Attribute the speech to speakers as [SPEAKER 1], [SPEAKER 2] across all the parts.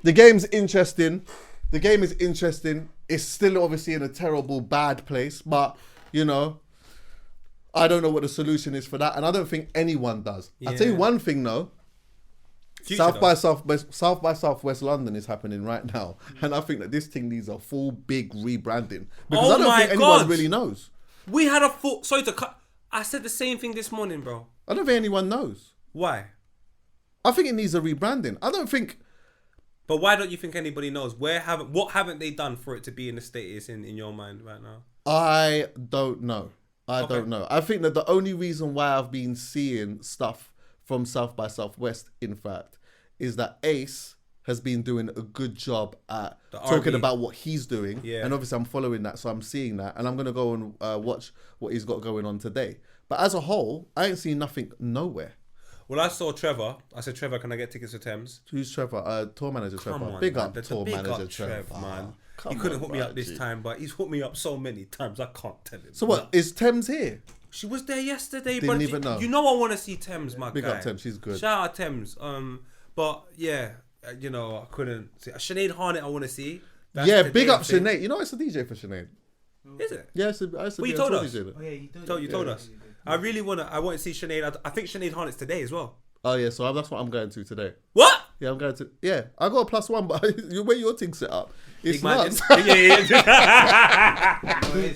[SPEAKER 1] The game's interesting. The game is interesting. It's still obviously in a terrible, bad place, but you know, I don't know what the solution is for that, and I don't think anyone does.
[SPEAKER 2] Yeah.
[SPEAKER 1] I'll tell you one thing though. South by Southwest London is happening right now, and I think that this thing needs a full big rebranding because I don't think anyone really knows.
[SPEAKER 2] We had a full. Sorry to cut. I said the same thing this morning, bro.
[SPEAKER 1] I don't think anyone knows.
[SPEAKER 2] Why?
[SPEAKER 1] I think it needs a rebranding. I don't think.
[SPEAKER 2] But why don't you think anybody knows? What haven't they done for it to be in the state it's in your mind right now?
[SPEAKER 1] I don't know. I don't know. I think that the only reason why I've been seeing stuff from South by Southwest, in fact, is that Ace has been doing a good job at talking about what he's doing. Yeah. And obviously I'm following that, so I'm seeing that. And I'm going to go and watch what he's got going on today. But as a whole, I ain't seen nothing nowhere.
[SPEAKER 2] Well, I saw Trevor. I said, Trevor, can I get tickets to Thames?
[SPEAKER 1] Who's Trevor? Tour manager Trevor.
[SPEAKER 2] On,
[SPEAKER 1] big
[SPEAKER 2] man.
[SPEAKER 1] up tour manager
[SPEAKER 2] Trevor. Man. He couldn't hook me up this time, but he's hooked me up so many times, I can't tell him.
[SPEAKER 1] So what, is Thames here?
[SPEAKER 2] She was there yesterday,
[SPEAKER 1] Didn't even know.
[SPEAKER 2] You know I want to see Thames, my
[SPEAKER 1] big
[SPEAKER 2] guy.
[SPEAKER 1] Big up Thames, she's good.
[SPEAKER 2] Shout out Thames. But yeah, you know, I couldn't see. Sinead Harnett I want to see. That's
[SPEAKER 1] big up Sinead. You know it's a DJ for Sinead.
[SPEAKER 2] Is it?
[SPEAKER 1] Yeah, I
[SPEAKER 2] you told us.
[SPEAKER 1] DJ.
[SPEAKER 2] Oh yeah, you told us. I really want to see Sinead. I think Sinead Harnett's today as well.
[SPEAKER 1] Oh yeah, so that's what I'm going to today.
[SPEAKER 2] What?
[SPEAKER 1] Yeah, I'm going to. Yeah, I got a +1, but where your thing set up, it's nuts.
[SPEAKER 2] Yeah.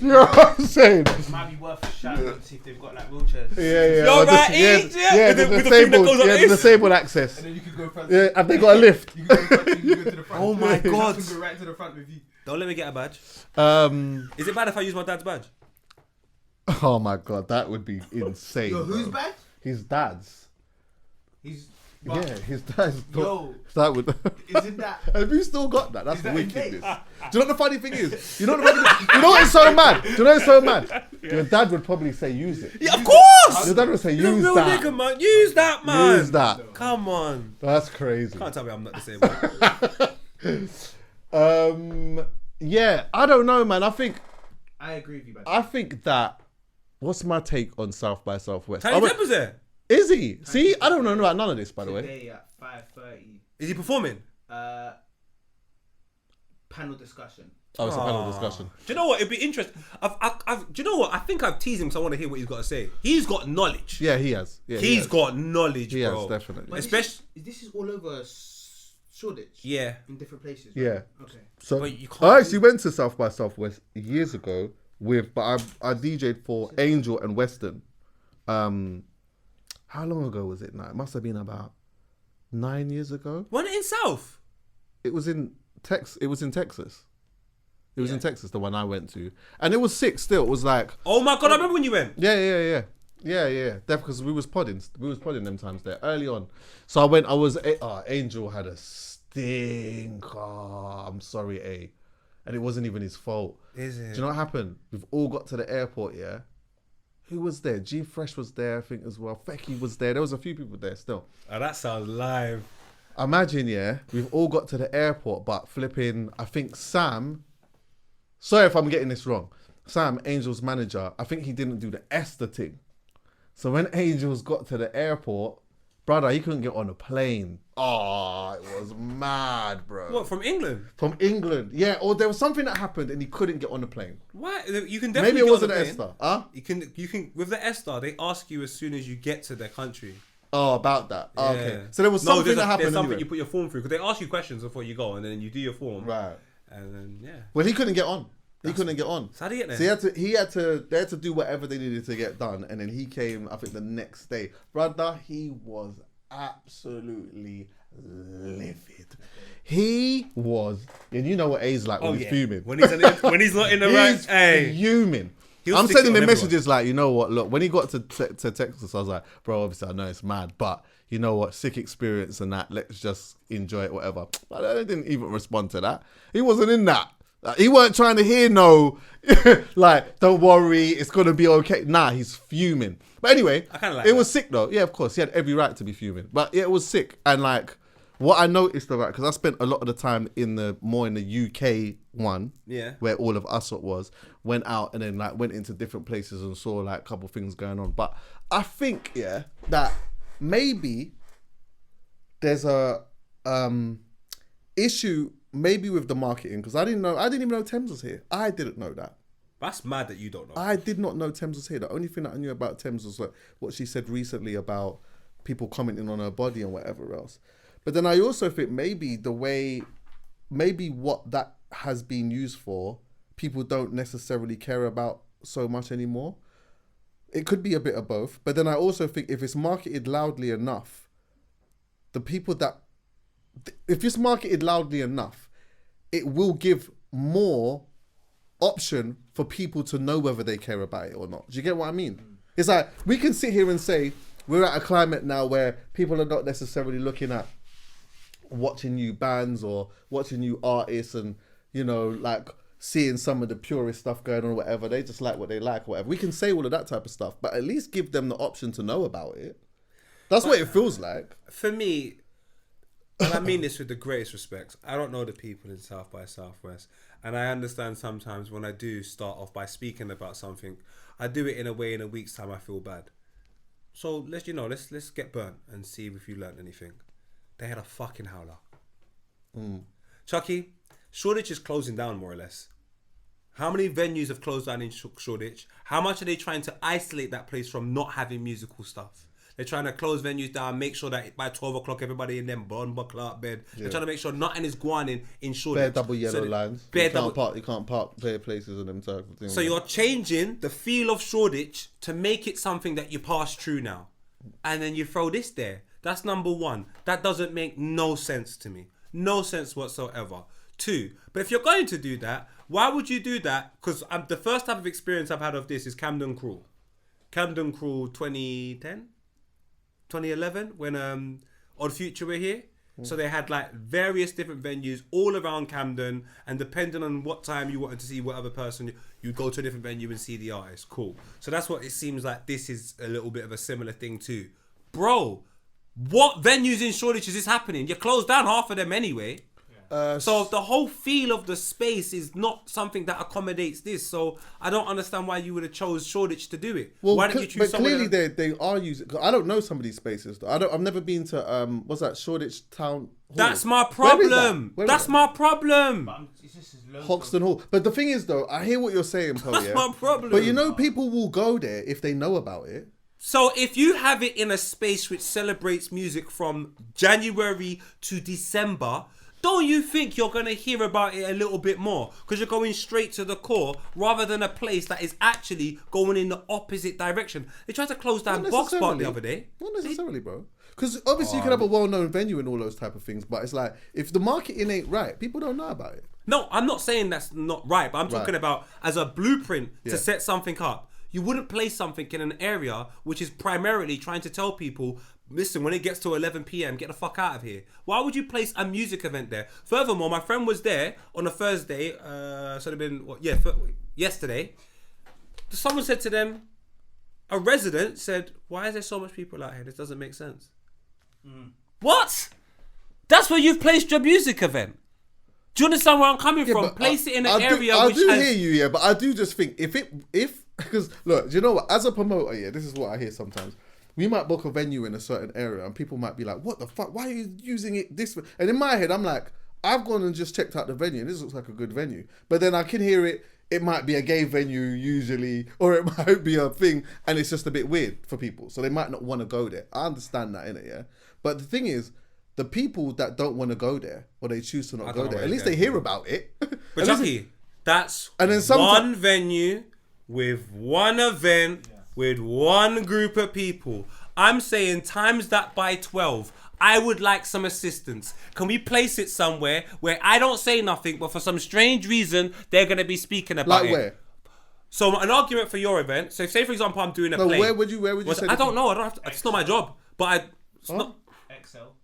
[SPEAKER 1] You know what I'm saying?
[SPEAKER 3] It might be worth a shout out to see if they've got like wheelchairs.
[SPEAKER 1] Yeah.
[SPEAKER 2] You're right,
[SPEAKER 1] the disabled access.
[SPEAKER 3] And then you could go front.
[SPEAKER 1] Yeah, have they got a lift?
[SPEAKER 3] You can go to the front.
[SPEAKER 2] Oh my god!
[SPEAKER 3] You can go right to the front with you.
[SPEAKER 2] Don't let me get a badge. Is it bad if I use my dad's badge?
[SPEAKER 1] Oh my god, that would be insane.
[SPEAKER 3] Yo, whose badge?
[SPEAKER 1] His dad's.
[SPEAKER 3] Yeah,
[SPEAKER 1] his dad's.
[SPEAKER 3] Yo,
[SPEAKER 1] that would.
[SPEAKER 3] Isn't that?
[SPEAKER 1] Have you still got that? That's
[SPEAKER 3] that
[SPEAKER 1] wickedness. Do you know what the funny thing is? You know what's so mad? Do you know what's so mad? Yeah. Your dad would probably say use it.
[SPEAKER 2] Yeah, of course.
[SPEAKER 1] Your dad would say use
[SPEAKER 2] You're a real
[SPEAKER 1] that.
[SPEAKER 2] nigga, man. Use that, man.
[SPEAKER 1] Use that.
[SPEAKER 2] Come on.
[SPEAKER 1] That's crazy.
[SPEAKER 2] Can't tell me I'm not the same.
[SPEAKER 1] Yeah, I don't know, man. I
[SPEAKER 3] agree with you, man.
[SPEAKER 1] I think that. What's my take on South by Southwest?
[SPEAKER 2] Tiny Temper's there.
[SPEAKER 1] Is he? See, I don't know about none of this, by the way.
[SPEAKER 3] Today at 5:30.
[SPEAKER 2] Is he performing?
[SPEAKER 3] Panel discussion.
[SPEAKER 1] Oh, it's a panel discussion.
[SPEAKER 2] Do you know what? It'd be interesting. Do you know what? I think I've teased him because I want to hear what he's got to say. He's got knowledge.
[SPEAKER 1] Yeah, he has. Yeah,
[SPEAKER 2] he's got knowledge,
[SPEAKER 1] he
[SPEAKER 2] bro.
[SPEAKER 1] He has, definitely.
[SPEAKER 3] But
[SPEAKER 2] Especially,
[SPEAKER 3] this is all over Shoreditch.
[SPEAKER 2] Yeah.
[SPEAKER 3] In different places. Right?
[SPEAKER 1] Yeah.
[SPEAKER 3] Okay.
[SPEAKER 1] So
[SPEAKER 2] but you can't
[SPEAKER 1] I actually went to South by Southwest years ago but I DJ'd for Angel and Western. How long ago was it now? It must have been about 9 years ago.
[SPEAKER 2] Wasn't it in South?
[SPEAKER 1] It was in Texas. It was in Texas, the one I went to. And it was sick still. It was like...
[SPEAKER 2] Oh my God, I remember when you went.
[SPEAKER 1] Yeah. That's because we was podding. We was podding them times there, early on. So Angel had a stinker. I'm sorry, A. And it wasn't even his fault.
[SPEAKER 2] Is it?
[SPEAKER 1] Do you know what happened? We've all got to the airport, yeah? Who was there? G Fresh was there, I think, as well. Fecky was there. There was a few people there still.
[SPEAKER 2] Oh, that sounds live.
[SPEAKER 1] Imagine, yeah, we've all got to the airport, but flipping, I think Sam, sorry if I'm getting this wrong, Sam, Angel's manager, I think he didn't do the Esther thing. So when Angels got to the airport, brother, he couldn't get on a plane. Oh, it was mad, bro.
[SPEAKER 2] What, from England?
[SPEAKER 1] From England, yeah. Or there was something that happened and he couldn't get on the plane.
[SPEAKER 2] Why? You can definitely
[SPEAKER 1] maybe it wasn't Esther, huh?
[SPEAKER 2] You can with the Esther, they ask you as soon as you get to their country.
[SPEAKER 1] Oh, about that.
[SPEAKER 2] Yeah.
[SPEAKER 1] Oh, okay. So there was something that happened.
[SPEAKER 2] There's something
[SPEAKER 1] anyway.
[SPEAKER 2] you put your form through because they ask you questions before you go, and then you do your form.
[SPEAKER 1] Right.
[SPEAKER 2] And then yeah.
[SPEAKER 1] Well, he couldn't get on. He couldn't get on.
[SPEAKER 2] So how did he get there?
[SPEAKER 1] So they had to do whatever they needed to get done, and then he came. I think the next day, brother, he was absolutely livid. He was, and you know what A's like when he's fuming.
[SPEAKER 2] When he's not in the right.
[SPEAKER 1] He's
[SPEAKER 2] hey.
[SPEAKER 1] fuming. I'm sending him messages like, you know what? Look, when he got to Texas, I was like, bro, obviously I know it's mad, but you know what? Sick experience and that. Let's just enjoy it, whatever. But I didn't even respond to that. He wasn't in that. He weren't trying to hear no, like, don't worry, it's gonna be okay. Nah, he's fuming. But anyway,
[SPEAKER 2] I kind of like
[SPEAKER 1] it was sick though. Yeah, of course, he had every right to be fuming. But yeah, it was sick. And like, what I noticed about, because I spent a lot of the time in the UK one,
[SPEAKER 2] yeah,
[SPEAKER 1] where all of us was, went out and then like went into different places and saw like a couple things going on. But I think that maybe there's a issue maybe with the marketing, because I didn't even know Thames was here. I didn't know that.
[SPEAKER 2] That's mad that you don't know.
[SPEAKER 1] I did not know Thames was here. The only thing that I knew about Thames was like what she said recently about people commenting on her body and whatever else. But then I also think maybe what that has been used for, people don't necessarily care about so much anymore. It could be a bit of both. But then I also think if it's marketed loudly enough, if it's marketed loudly enough, it will give more option for people to know whether they care about it or not. Do you get what I mean? It's like, we can sit here and say we're at a climate now where people are not necessarily looking at watching new bands or watching new artists and, you know, like seeing some of the purest stuff going on or whatever. They just like what they like or whatever. We can say all of that type of stuff, but at least give them the option to know about it. That's what it feels like.
[SPEAKER 2] For me, and I mean this with the greatest respect, I don't know the people in South by Southwest. And I understand sometimes when I do start off by speaking about something, I do it in a way in a week's time I feel bad. So let's get burnt and see if you learned anything. They had a fucking howler. Chuckie, Shoreditch is closing down more or less. How many venues have closed down in Shoreditch? How much are they trying to isolate that place from not having musical stuff? They're trying to close venues down, make sure that by 12 o'clock everybody in them buckle up bed. Yeah. They're trying to make sure nothing is going in Shoreditch.
[SPEAKER 1] Bare double yellow lines. You can't park bare places and them type of things.
[SPEAKER 2] So you're changing the feel of Shoreditch to make it something that you pass through now. And then you throw this there. That's number one. That doesn't make no sense to me. No sense whatsoever. Two, but if you're going to do that, why would you do that? Because the first type of experience I've had of this is Camden Crawl. Camden Crawl 2010? 2011 when Odd Future were here. So they had like various different venues all around Camden, and depending on what time you wanted to see what other person, you go to a different venue and see the artist. Cool. So that's what it seems like this is a little bit of a similar thing too. Bro, what venues in Shoreditch is this happening? You closed down half of them anyway. So the whole feel of the space is not something that accommodates this. So I don't understand why you would have chose Shoreditch to do it.
[SPEAKER 1] Well,
[SPEAKER 2] why didn't you choose?
[SPEAKER 1] But clearly they are using. I don't know some of these spaces. I've never been to what's that, Shoreditch Town Hall.
[SPEAKER 2] That's my problem. That's my problem.
[SPEAKER 1] Hoxton Hall. But the thing is though, I hear what you're saying, Paul.
[SPEAKER 2] That's my problem.
[SPEAKER 1] But you know, people will go there if they know about it.
[SPEAKER 2] So if you have it in a space which celebrates music from January to December, don't you think you're going to hear about it a little bit more? Because you're going straight to the core rather than a place that is actually going in the opposite direction. They tried to close down Box Park the other day.
[SPEAKER 1] Not necessarily, bro. Because obviously you can have a well-known venue and all those type of things, but it's like, if the marketing ain't right, people don't know about it.
[SPEAKER 2] No, I'm not saying that's not right, but I'm talking about as a blueprint to set something up. You wouldn't place something in an area which is primarily trying to tell people, listen, when it gets to 11 p.m, get the fuck out of here. Why would you place a music event there? Furthermore, my friend was there on a Thursday, yesterday. Someone said to them, a resident said, why is there so much people out here? This doesn't make sense. What? That's where you've placed your music event. Do you understand where I'm coming from? Place it in an area which has... I do
[SPEAKER 1] hear you, but I do just think, because look, do you know what? As a promoter, this is what I hear sometimes. We might book a venue in a certain area and people might be like, what the fuck? Why are you using it this way? And in my head, I'm like, I've gone and just checked out the venue and this looks like a good venue. But then I can hear it might be a gay venue usually, or it might be a thing and it's just a bit weird for people. So they might not want to go there. I understand that, innit, yeah? But the thing is, the people that don't want to go there or they choose to not go there, at least they hear about it.
[SPEAKER 2] But Chuckie, that's one venue with one event with one group of people. I'm saying times that by 12. I would like some assistance. Can we place it somewhere where I don't say nothing, but for some strange reason, they're going to be speaking about it?
[SPEAKER 1] Like where?
[SPEAKER 2] So an argument for your event. So say, for example, I'm doing a play.
[SPEAKER 1] Where would you say?
[SPEAKER 2] I don't know. I don't have to. It's not my job. But it's not.
[SPEAKER 3] Excel.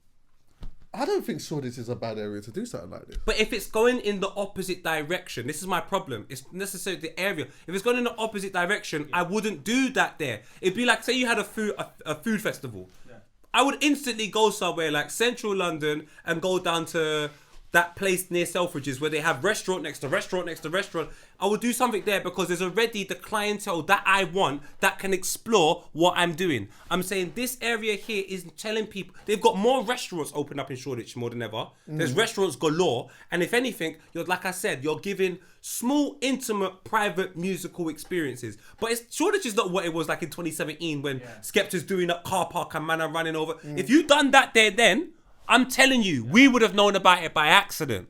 [SPEAKER 1] I don't think Shoreditch is a bad area to do something like this.
[SPEAKER 2] But if it's going in the opposite direction, this is my problem. It's necessarily the area. If it's going in the opposite direction, I wouldn't do that there. It'd be like, say you had a food festival. Yeah. I would instantly go somewhere like central London and go down to that place near Selfridges where they have restaurant next to restaurant next to restaurant. I will do something there because there's already the clientele that I want that can explore what I'm doing. I'm saying this area here is telling people they've got more restaurants open up in Shoreditch more than ever. There's restaurants galore, and if anything, you're like I said, you're giving small, intimate, private musical experiences. But Shoreditch is not what it was like in 2017 when Skepta's doing up car park and man are running over. If you done that there then, I'm telling you, we would have known about it by accident.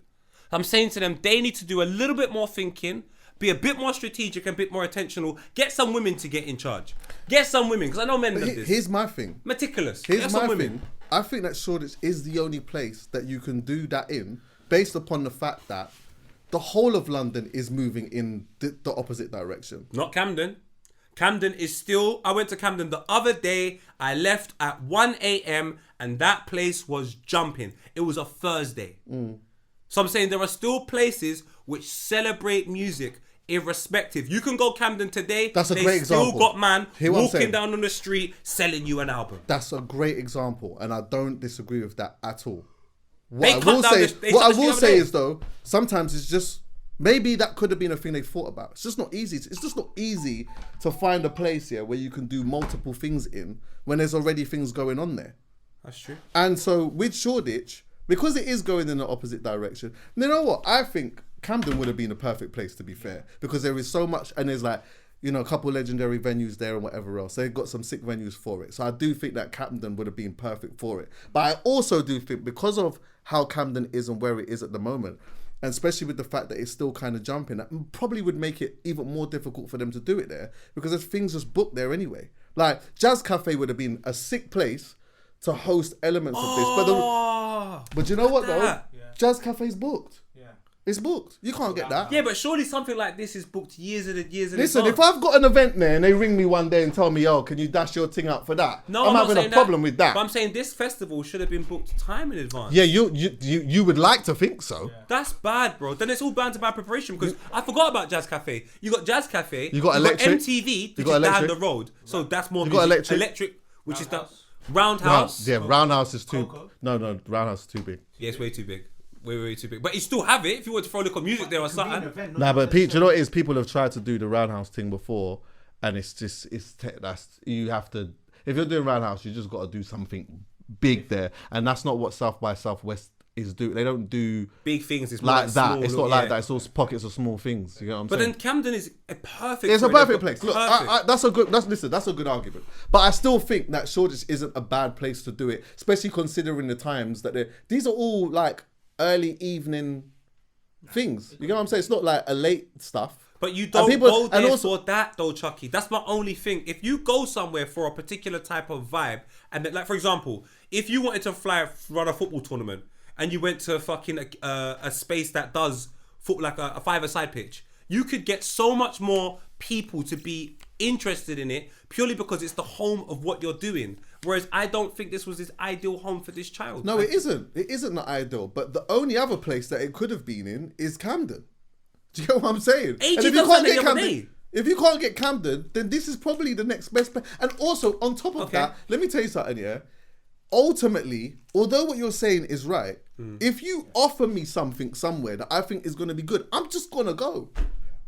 [SPEAKER 2] I'm saying to them, they need to do a little bit more thinking, be a bit more strategic and a bit more intentional. Get some women to get in charge. Get some women, because I know men do this.
[SPEAKER 1] Here's my thing.
[SPEAKER 2] Meticulous.
[SPEAKER 1] Here's
[SPEAKER 2] Get
[SPEAKER 1] my
[SPEAKER 2] some
[SPEAKER 1] thing.
[SPEAKER 2] women.
[SPEAKER 1] I think that Shoreditch is the only place that you can do that in, based upon the fact that the whole of London is moving in the opposite direction.
[SPEAKER 2] Not Camden. Camden is still... I went to Camden the other day. I left at 1 a.m. and that place was jumping. It was a Thursday. So I'm saying there are still places which celebrate music irrespective. You can go Camden today.
[SPEAKER 1] That's a great example.
[SPEAKER 2] They still got man
[SPEAKER 1] Hear what I'm
[SPEAKER 2] walking
[SPEAKER 1] saying?
[SPEAKER 2] down on the street selling you an album.
[SPEAKER 1] That's a great example, and I don't disagree with that at all.
[SPEAKER 2] They
[SPEAKER 1] What
[SPEAKER 2] cut
[SPEAKER 1] I will
[SPEAKER 2] down
[SPEAKER 1] say,
[SPEAKER 2] the- they
[SPEAKER 1] what
[SPEAKER 2] shut
[SPEAKER 1] I
[SPEAKER 2] the street
[SPEAKER 1] will
[SPEAKER 2] other
[SPEAKER 1] say
[SPEAKER 2] day.
[SPEAKER 1] is though, sometimes it's just maybe that could have been a thing they thought about. It's just not easy. It's just not easy to find a place here where you can do multiple things in when there's already things going on there.
[SPEAKER 2] That's true.
[SPEAKER 1] And so with Shoreditch, because it is going in the opposite direction, you know what? I think Camden would have been a perfect place, to be fair, because there is so much, and there's like, you know, a couple of legendary venues there and whatever else. They've got some sick venues for it. So I do think that Camden would have been perfect for it. But I also do think because of how Camden is and where it is at the moment, and especially with the fact that it's still kind of jumping, that probably would make it even more difficult for them to do it there because there's things just booked there anyway. Like Jazz Cafe would have been a sick place to host elements of this. But you know what though?
[SPEAKER 2] that.
[SPEAKER 1] Jazz Cafe's booked.
[SPEAKER 3] Yeah.
[SPEAKER 1] It's booked. You can't get that.
[SPEAKER 2] Yeah, but surely something like this is booked years and years in
[SPEAKER 1] Listen, if
[SPEAKER 2] advance.
[SPEAKER 1] I've got an event there and they ring me one day and tell me, yo, can you dash your thing out for that?
[SPEAKER 2] No,
[SPEAKER 1] I'm
[SPEAKER 2] not
[SPEAKER 1] having a
[SPEAKER 2] saying
[SPEAKER 1] problem with that.
[SPEAKER 2] But I'm saying this festival should have been booked time in advance.
[SPEAKER 1] Yeah, you would like to think so.
[SPEAKER 2] That's bad, bro. Then it's all bound to bad preparation because I forgot about Jazz Cafe. You got Jazz Cafe.
[SPEAKER 1] You got Electric.
[SPEAKER 2] MTV, which
[SPEAKER 1] got
[SPEAKER 2] is down
[SPEAKER 1] Electric.
[SPEAKER 2] the road. So that's more
[SPEAKER 1] You got
[SPEAKER 2] music.
[SPEAKER 1] Electric.
[SPEAKER 2] Which is the
[SPEAKER 3] Roundhouse.
[SPEAKER 2] Roundhouse.
[SPEAKER 1] Roundhouse is too...
[SPEAKER 3] Coco?
[SPEAKER 1] No, Roundhouse is too big.
[SPEAKER 2] Yeah, it's way too big. Way too big. But you still have it if you want to throw a little music there or
[SPEAKER 3] It could be an
[SPEAKER 2] something.
[SPEAKER 3] event, not
[SPEAKER 1] Nah, but
[SPEAKER 3] just
[SPEAKER 1] Pete,
[SPEAKER 3] a
[SPEAKER 1] you know what it is? People have tried to do the Roundhouse thing before, and it's just that's you have to. If you're doing Roundhouse, you just got to do something big there, and that's not what South by Southwest is doing. They don't do
[SPEAKER 2] Big things. It's more
[SPEAKER 1] like that.
[SPEAKER 2] small,
[SPEAKER 1] It's not like that. It's all pockets of small things. You know what I'm
[SPEAKER 2] But
[SPEAKER 1] saying?
[SPEAKER 2] then Camden is a perfect.
[SPEAKER 1] It's a
[SPEAKER 2] for it.
[SPEAKER 1] perfect
[SPEAKER 2] They've
[SPEAKER 1] place.
[SPEAKER 2] got
[SPEAKER 1] Look,
[SPEAKER 2] perfect.
[SPEAKER 1] that's a good. That's a good argument. But I still think that Shoreditch isn't a bad place to do it, especially considering the times that these are all like early evening things. You know what I'm saying? It's not like a late stuff.
[SPEAKER 2] But you don't
[SPEAKER 1] people-
[SPEAKER 2] go
[SPEAKER 1] and
[SPEAKER 2] there
[SPEAKER 1] also-
[SPEAKER 2] for that though, Chuckie. That's my only thing. If you go somewhere for a particular type of vibe, and like for example, if you wanted to run a football tournament, and you went to fucking a space that does like a five-a-side pitch, you could get so much more people to be interested in it purely because it's the home of what you're doing. Whereas I don't think this was his ideal home for this child.
[SPEAKER 1] No, it isn't. It isn't the ideal. But the only other place that it could have been in is Camden. Do you get what I'm saying?
[SPEAKER 2] AG
[SPEAKER 1] And if you
[SPEAKER 2] done
[SPEAKER 1] can't
[SPEAKER 2] that
[SPEAKER 1] get
[SPEAKER 2] the other
[SPEAKER 1] Camden,
[SPEAKER 2] day.
[SPEAKER 1] if you can't get Camden, then this is probably the next best place. And also on top of
[SPEAKER 2] Okay.
[SPEAKER 1] that, let me tell you something. Yeah, ultimately, although what you're saying is right, if you offer me something somewhere that I think is going to be good, I'm just going to go.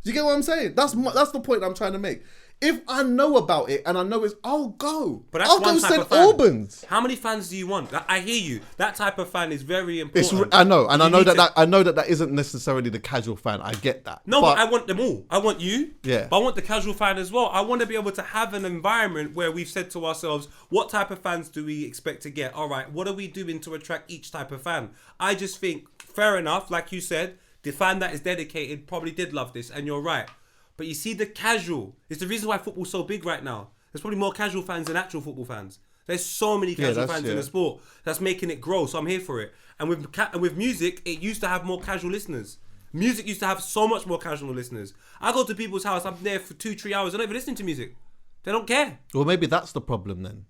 [SPEAKER 1] Do you get what I'm saying? That's the point I'm trying to make. If I know about it and I know I'll go.
[SPEAKER 2] But that's
[SPEAKER 1] I'll
[SPEAKER 2] one
[SPEAKER 1] go
[SPEAKER 2] type
[SPEAKER 1] St.
[SPEAKER 2] of fan.
[SPEAKER 1] Albans.
[SPEAKER 2] How many fans do you want? I hear you. That type of fan is very important.
[SPEAKER 1] I know, and I
[SPEAKER 2] You
[SPEAKER 1] know
[SPEAKER 2] need
[SPEAKER 1] that,
[SPEAKER 2] to-
[SPEAKER 1] I know that isn't necessarily the casual fan. I get that.
[SPEAKER 2] No, but I want them all. I want you.
[SPEAKER 1] Yeah.
[SPEAKER 2] But I want the casual fan as well. I want to be able to have an environment where we've said to ourselves, what type of fans do we expect to get? All right, what are we doing to attract each type of fan? I just think, fair enough, like you said, the fan that is dedicated probably did love this, and you're right. But you see the casual. It's the reason why football's so big right now. There's probably more casual fans than actual football fans. There's so many casual fans in the sport. That's making it grow, so I'm here for it. And with music, it used to have more casual listeners. Music used to have so much more casual listeners. I go to people's house, I'm there for 2-3 hours, they're not even listening to music. They don't care.
[SPEAKER 1] Well, maybe that's the problem then.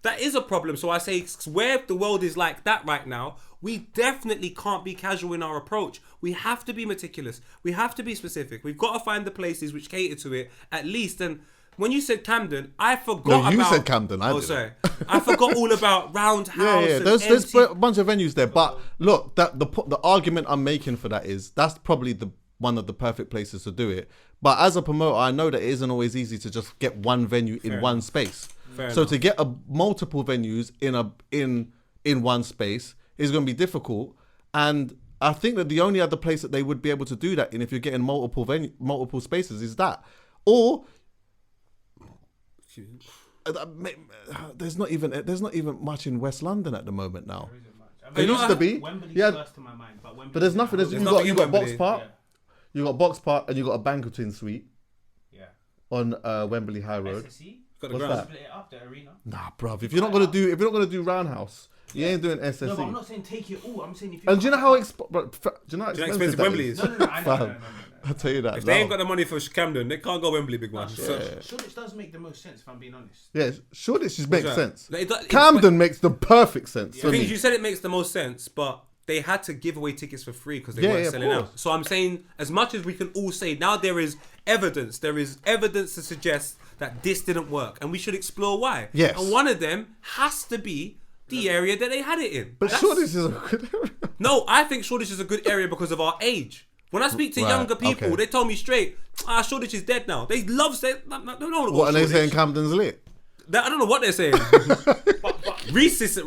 [SPEAKER 2] That is a problem. So I say, where the world is like that right now, we definitely can't be casual in our approach. We have to be meticulous. We have to be specific. We've got to find the places which cater to it at least. And when you said Camden, I forgot
[SPEAKER 1] No,
[SPEAKER 2] about...
[SPEAKER 1] you said Camden, I
[SPEAKER 2] Oh,
[SPEAKER 1] didn't.
[SPEAKER 2] sorry. I forgot all about Roundhouse.
[SPEAKER 1] Yeah.
[SPEAKER 2] and
[SPEAKER 1] There's
[SPEAKER 2] MC.
[SPEAKER 1] a bunch of venues there, but look, the argument I'm making for that is that's probably one of the perfect places to do it. But as a promoter, I know that it isn't always easy to just get one venue in one space.
[SPEAKER 2] Fair
[SPEAKER 1] So
[SPEAKER 2] enough.
[SPEAKER 1] to get multiple venues in one space is going to be difficult. And I think that the only other place that they would be able to do that in, if you're getting multiple spaces, is that. Or there's not even much in West London at the moment now. There used to be.
[SPEAKER 3] Wembley's
[SPEAKER 1] Yeah,
[SPEAKER 3] first to my mind, but Wembley.
[SPEAKER 1] but there's nothing.
[SPEAKER 2] There's
[SPEAKER 1] You
[SPEAKER 2] nothing in
[SPEAKER 1] got Box
[SPEAKER 2] Wembley.
[SPEAKER 1] Park.
[SPEAKER 3] Yeah.
[SPEAKER 1] You got Box Park, and you got a banqueting suite
[SPEAKER 3] Yeah.
[SPEAKER 1] on Wembley High Road.
[SPEAKER 3] SSE.
[SPEAKER 2] Got the
[SPEAKER 1] What's
[SPEAKER 2] ground.
[SPEAKER 1] that?
[SPEAKER 3] Split it up, the arena.
[SPEAKER 1] Nah, bruv. If you're not gonna do Roundhouse, you ain't doing SSE.
[SPEAKER 3] No, but I'm not saying take it all. I'm saying if you.
[SPEAKER 1] And do you know how do you know how
[SPEAKER 2] Do you know how
[SPEAKER 1] expensive
[SPEAKER 2] expensive
[SPEAKER 1] that
[SPEAKER 2] Wembley
[SPEAKER 1] is?
[SPEAKER 2] is?
[SPEAKER 3] No, I know.
[SPEAKER 1] Fam. I'll tell you that.
[SPEAKER 2] If they ain't got the money for Camden, they can't go Wembley, big man. So,
[SPEAKER 3] Shoreditch does make the most sense, if I'm being honest.
[SPEAKER 1] Yeah, Shoreditch just makes
[SPEAKER 2] that?
[SPEAKER 1] sense.
[SPEAKER 2] Like, it-
[SPEAKER 1] Camden makes the perfect sense for
[SPEAKER 2] The thing
[SPEAKER 1] me.
[SPEAKER 2] is, you said it makes the most sense, but they had to give away tickets for free because they
[SPEAKER 1] Yeah,
[SPEAKER 2] weren't
[SPEAKER 1] of
[SPEAKER 2] selling
[SPEAKER 1] course.
[SPEAKER 2] out. So I'm saying, as much as we can all say, now there is evidence to suggest that this didn't work, and we should explore why.
[SPEAKER 1] Yes.
[SPEAKER 2] And one of them has to be the area that they had it in.
[SPEAKER 1] But Shoreditch is a good area.
[SPEAKER 2] No, I think Shoreditch is a good area because of our age. When I speak to
[SPEAKER 1] Right,
[SPEAKER 2] younger people,
[SPEAKER 1] okay.
[SPEAKER 2] they tell me straight, Shoreditch is dead now. They love saying, no,
[SPEAKER 1] What are they saying? Camden's lit.
[SPEAKER 2] I don't know what they're saying. Recess,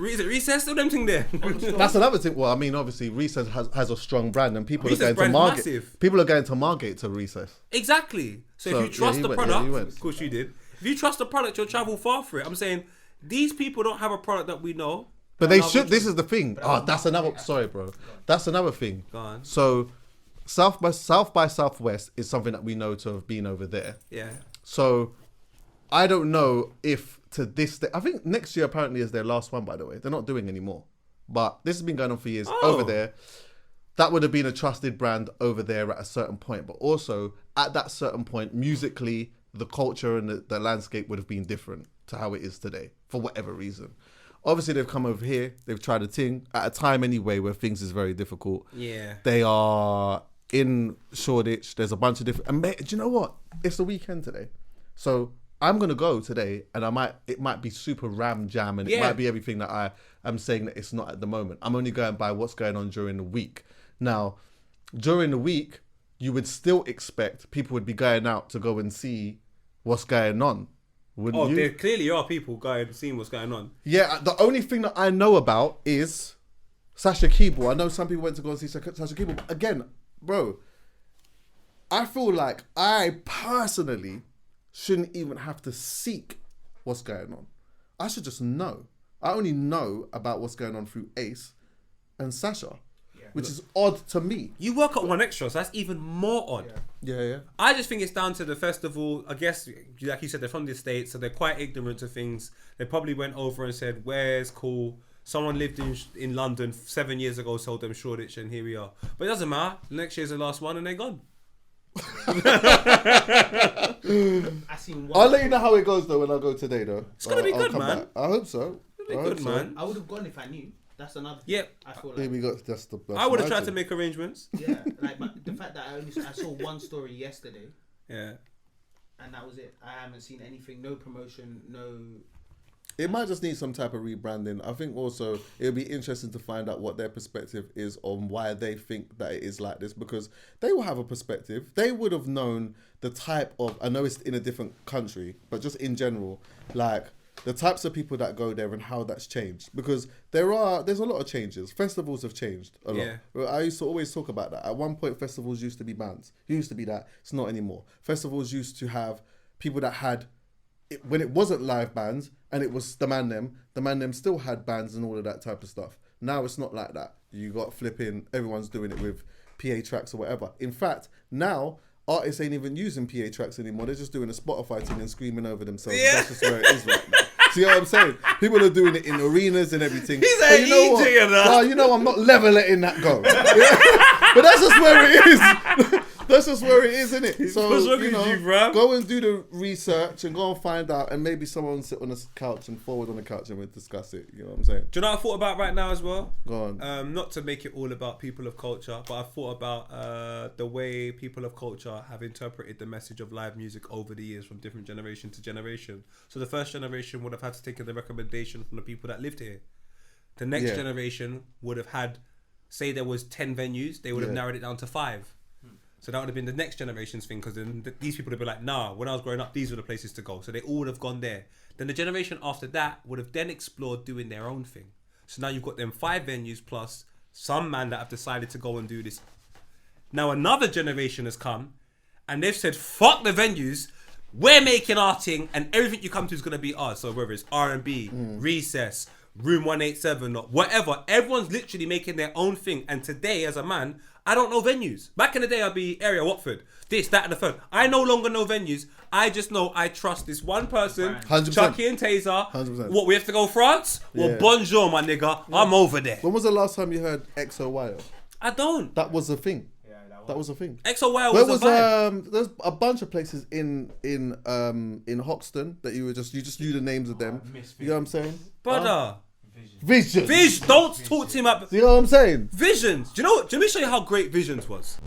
[SPEAKER 2] all them thing there.
[SPEAKER 1] That's another thing. Well, I mean, obviously, Recess has a strong brand, and people
[SPEAKER 2] Recess
[SPEAKER 1] are going to
[SPEAKER 2] brand's
[SPEAKER 1] Margate.
[SPEAKER 2] massive.
[SPEAKER 1] People are going to Margate to Recess.
[SPEAKER 2] Exactly. So
[SPEAKER 1] So,
[SPEAKER 2] if you trust
[SPEAKER 1] yeah,
[SPEAKER 2] the
[SPEAKER 1] he went,
[SPEAKER 2] product,
[SPEAKER 1] he went.
[SPEAKER 2] of course you did. If you trust the product, you'll travel far for it. I'm saying these people don't have a product that we know.
[SPEAKER 1] But they
[SPEAKER 2] And
[SPEAKER 1] should.
[SPEAKER 2] our-
[SPEAKER 1] This is the thing. That's another. Sorry, bro. That's another thing.
[SPEAKER 2] Go on.
[SPEAKER 1] So, South by Southwest is something that we know to have been over there.
[SPEAKER 2] Yeah.
[SPEAKER 1] So, I don't know if to this day. I think next year apparently is their last one. By the way, they're not doing anymore. But this has been going on for years over there. That would have been a trusted brand over there at a certain point. But also at that certain point, musically, the culture and the landscape would have been different to how it is today for whatever reason. Obviously, they've come over here. They've tried a thing at a time anyway where things is very difficult.
[SPEAKER 2] Yeah.
[SPEAKER 1] They are in Shoreditch. There's a bunch of different. And mate, do you know what? It's the weekend today, so I'm gonna go today, and it might be super ram jam, and it might be everything that I am saying that it's not at the moment. I'm only going by what's going on during the week. Now, during the week, you would still expect people would be going out to go and see what's going on, wouldn't
[SPEAKER 2] Oh,
[SPEAKER 1] you?
[SPEAKER 2] there clearly are people going seeing what's going on.
[SPEAKER 1] Yeah, the only thing that I know about is Sxsw. I know some people went to go and see Sxsw. But again, bro, I feel like I personally shouldn't even have to seek what's going on. I should just know. I only know about what's going on through Ace and Sasha, which is odd to me.
[SPEAKER 2] You work at One Extra, so that's even more odd.
[SPEAKER 1] Yeah.
[SPEAKER 2] I just think it's down to the festival. I guess, like you said, they're from the States, so they're quite ignorant to things. They probably went over and said, where's cool? Someone lived in London 7 years ago, sold them Shoreditch, and here we are. But it doesn't matter. Next year's the last one, and they're gone.
[SPEAKER 3] I seen one.
[SPEAKER 1] I'll let you know how it goes though when I go today though.
[SPEAKER 2] It's gonna be
[SPEAKER 1] I'll
[SPEAKER 2] good,
[SPEAKER 1] come
[SPEAKER 2] man.
[SPEAKER 1] back. I hope so.
[SPEAKER 2] It'll be
[SPEAKER 1] I hope
[SPEAKER 2] good,
[SPEAKER 1] so.
[SPEAKER 2] man.
[SPEAKER 3] I would have gone if I knew. That's another thing.
[SPEAKER 2] Yeah.
[SPEAKER 3] I feel
[SPEAKER 1] Here
[SPEAKER 3] like.
[SPEAKER 1] we go. That's
[SPEAKER 2] I would have
[SPEAKER 1] my
[SPEAKER 2] tried to
[SPEAKER 1] thing.
[SPEAKER 2] make arrangements.
[SPEAKER 3] Yeah, like but the fact that I saw one story yesterday,
[SPEAKER 2] Yeah.
[SPEAKER 3] and that was it. I haven't seen anything. No promotion. No.
[SPEAKER 1] It might just need some type of rebranding. I think also it would be interesting to find out what their perspective is on why they think that it is like this, because they will have a perspective. They would have known the type of, I know it's in a different country, but just in general, like the types of people that go there and how that's changed. Because there's a lot of changes. Festivals have changed a lot.
[SPEAKER 2] Yeah.
[SPEAKER 1] I used to always talk about that. At one point, festivals used to be bands. It used to be that. It's not anymore. Festivals used to have people that had, when it wasn't live bands and it was the man them still had bands and all of that type of stuff. Now it's not like that. You got flipping, everyone's doing it with PA tracks or whatever. In fact, now artists ain't even using PA tracks anymore. They're just doing a Spotify thing and screaming over themselves.
[SPEAKER 2] Yeah.
[SPEAKER 1] That's just where it is right now. See what I'm saying? People are doing it in arenas and everything.
[SPEAKER 2] He's
[SPEAKER 1] But
[SPEAKER 2] like,
[SPEAKER 1] you know what?
[SPEAKER 2] eating it,
[SPEAKER 1] Well, you know, I'm not never letting that go. Yeah? But that's just where it is. That's just where it is, isn't it? So,
[SPEAKER 2] What's wrong
[SPEAKER 1] you
[SPEAKER 2] with
[SPEAKER 1] know,
[SPEAKER 2] you, bruv?
[SPEAKER 1] go and do the research and go and find out, and maybe someone sit on the couch and forward on the couch and we'll discuss it. You know what I'm saying?
[SPEAKER 2] Do you know what I thought about right now as well?
[SPEAKER 1] Go on.
[SPEAKER 2] Not to make it all about people of culture, but I thought about the way people of culture have interpreted the message of live music over the years from different generation to generation. So the first generation would have had to take the recommendation from the people that lived here. The next generation would have had, say there was 10 venues, they would have narrowed it down to 5. So that would have been the next generation's thing, because then these people would be like, nah, when I was growing up, these were the places to go. So they all would have gone there. Then the generation after that would have then explored doing their own thing. So now you've got them 5 venues plus some man that have decided to go and do this. Now another generation has come and they've said, fuck the venues, we're making our thing and everything you come to is going to be ours. So whether it's R&B, Recess, Room 187 or whatever, everyone's literally making their own thing. And today, as a man, I don't know venues. Back in the day, I'd be area Watford, this, that, and the third. I no longer know venues. I just know I trust this one person,
[SPEAKER 1] 100%.
[SPEAKER 2] Chuckie and Taser.
[SPEAKER 1] 100%.
[SPEAKER 2] What, we have to go France? Well,
[SPEAKER 1] Yeah.
[SPEAKER 2] bonjour, my nigga. I'm over there.
[SPEAKER 1] When was the last time you heard XOY?
[SPEAKER 2] I don't.
[SPEAKER 1] That was a thing. That was a thing.
[SPEAKER 2] XOY
[SPEAKER 1] There
[SPEAKER 2] was
[SPEAKER 1] was
[SPEAKER 2] a vibe.
[SPEAKER 1] there's a bunch of places in Hoxton that you just knew the names of them. You know what I'm saying?
[SPEAKER 2] Brother.
[SPEAKER 1] Vision.
[SPEAKER 2] Don't talk to him about
[SPEAKER 1] You know what I'm saying?
[SPEAKER 2] Visions. Do you know what? Let me show you how great Visions was.